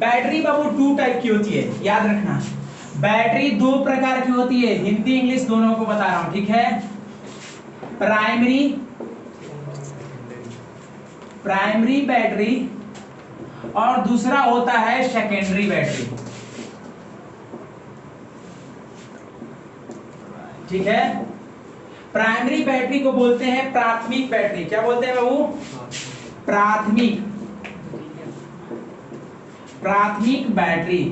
Battery बाबू 2 type की होती है, याद रखना। बैटरी 2 प्रकार की होती है, हिंदी इंग्लिश दोनों को बता रहा हूं, ठीक है। प्राइमरी प्राइमरी बैटरी और दूसरा होता है सेकेंडरी बैटरी, ठीक है। प्राइमरी बैटरी को बोलते हैं प्राथमिक बैटरी। क्या बोलते हैं बाबू? प्राथमिक प्राथमिक बैटरी,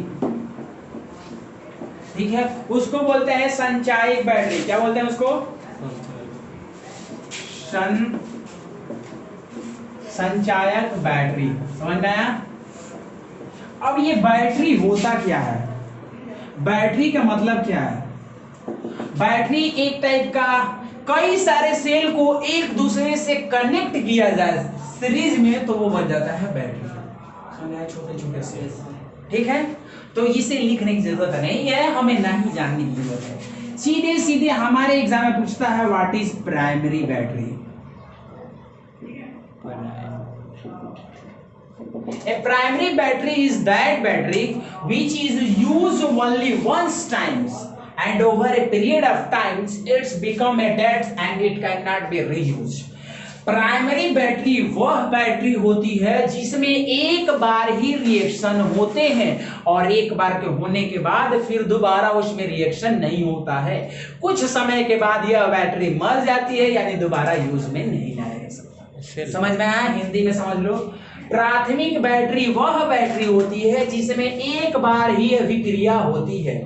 ठीक है। उसको बोलते हैं संचायक बैटरी। क्या बोलते हैं उसको? संचायक बैटरी। समझ में आया? अब ये बैटरी होता क्या है, बैटरी का मतलब क्या है? बैटरी एक टाइप का कई सारे सेल को एक दूसरे से कनेक्ट किया जाए सीरीज में, तो वो बन जाता है बैटरी। छोटे छोटे सेल, ठीक है। तो इसे लिखने की जरूरत नहीं है, हमें नहीं जानने की जरूरत है। सीधे सीधे हमारे एग्जाम में पूछता है what is primary battery. A primary battery is that battery which is used only once times and over a period of times it's become a dead and it cannot be reused. Primary battery वह battery होती है जिसमें एक बार ही reaction होते हैं और एक बार के होने के बाद फिर दोबारा उसमें रिएक्शन नहीं होता है। कुछ समय के बाद यह बैटरी मर जाती है, यानी दोबारा यूज में नहीं लाया जा सकता। समझ में आया? हिंदी में समझ लो। प्राथमिक बैटरी वह बैटरी होती है जिसमें एक बार ही अभिक्रिया होती है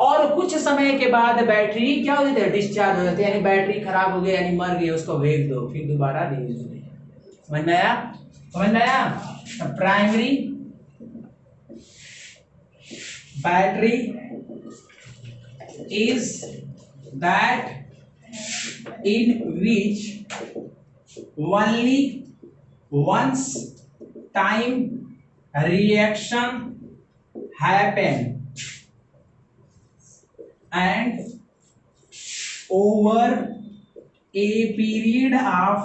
और कुछ समय के बाद बैटरी क्या होती है? डिस्चार्ज हो जाती है, यानी बैटरी खराब हो गई, यानी मर गई, उसको फेंक दो, फिर दोबारा रीयूज नहीं। समझ में आया? समझ में आया? Primary battery is that in which only once time reaction happen and over a period of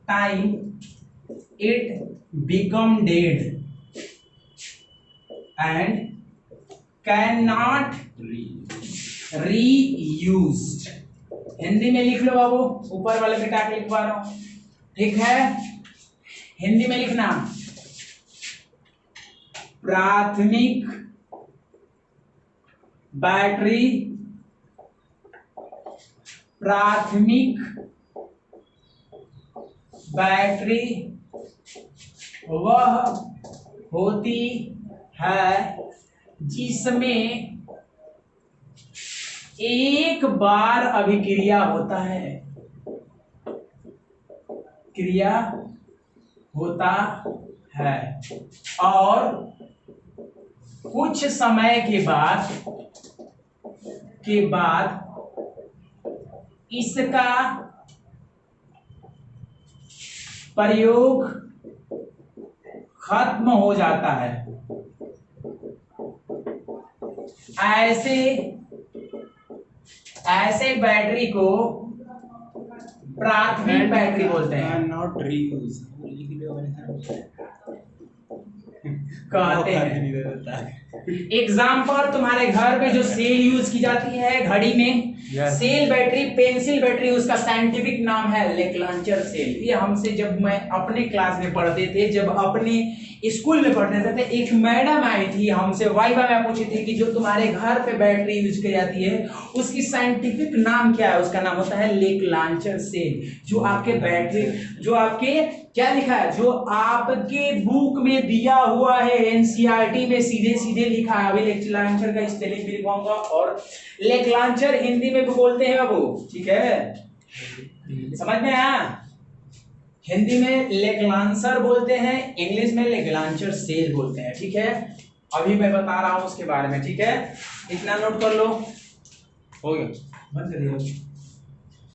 time it become dead and cannot reused। Hindi में लिख लो बाबू, ऊपर वाले पे टाक लिखवा रहा हूं, ठीक है। हिंदी में लिखना, प्राथमिक बैटरी वह होती है जिसमें एक बार अभिक्रिया होता है, क्रिया होता है और कुछ समय के बाद इसका प्रयोग खत्म हो जाता है। ऐसे बैटरी को प्राथमिक बैटरी बोलते हैं। नॉट रीयूज कहते हैं। एग्जाम्पल, तुम्हारे घर पे जो सेल यूज की जाती है घड़ी में, सेल बैटरी, पेंसिल बैटरी, उसका साइंटिफिक नाम है लेक्लांचर सेल। ये हमसे जब मैं अपने क्लास में पढ़ते थे, जब अपने स्कूल में पढ़ते थे, एक मैडम आई थी हमसे वाइवा में पूछी थी कि जो तुम्हारे घर पे बैटरी यूज की जाती है उसकी साइंटिफिक नाम क्या है? उसका नाम होता है लेक्लांचर सेल। जो आपके बैटरी, जो आपके क्या लिखा है, जो आपके बुक में दिया हुआ है एनसीईआरटी में सीधे सीधे लिखा है। अभी लेक्लांचर का स्पेलिंग भी लिखवाऊंगा और लेक्लांचर हिंदी में भी बोलते हैं बाबू, ठीक है। समझ में आया? हिंदी में लेक्लांसर बोलते हैं, इंग्लिश में लेक्लांचर सेल बोलते हैं, ठीक है। अभी मैं बता रहा हूं उसके बारे में, ठीक है। इतना नोट कर लो, हो गया, बंद करिए।